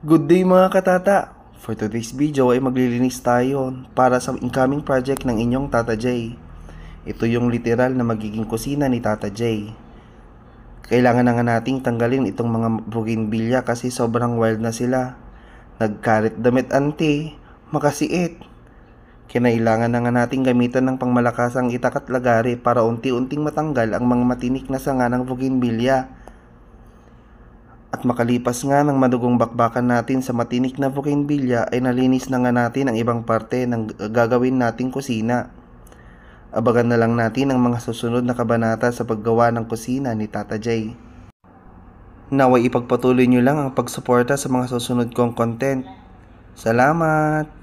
Good day mga katata! For today's video ay maglilinis tayo para sa incoming project ng inyong Tata J. Ito yung literal na magiging kusina ni Tata J. Kailangan na nga nating tanggalin itong mga bougainvillea kasi sobrang wild na sila. Nagkarit damit ante, makasiit. Kinailangan na nga nating gamitan ng pangmalakasang itak at lagari para unti-unting matanggal ang mga matinik na sanga ng bougainvillea. At makalipas nga ng madugong bakbakan natin sa matinik na bougainvillea ay nalinis na nga natin ang ibang parte ng gagawin nating kusina. Abagan na lang natin ang mga susunod na kabanata sa paggawa ng kusina ni Tata J. Naway ipagpatuloy nyo lang ang pagsuporta sa mga susunod kong content. Salamat!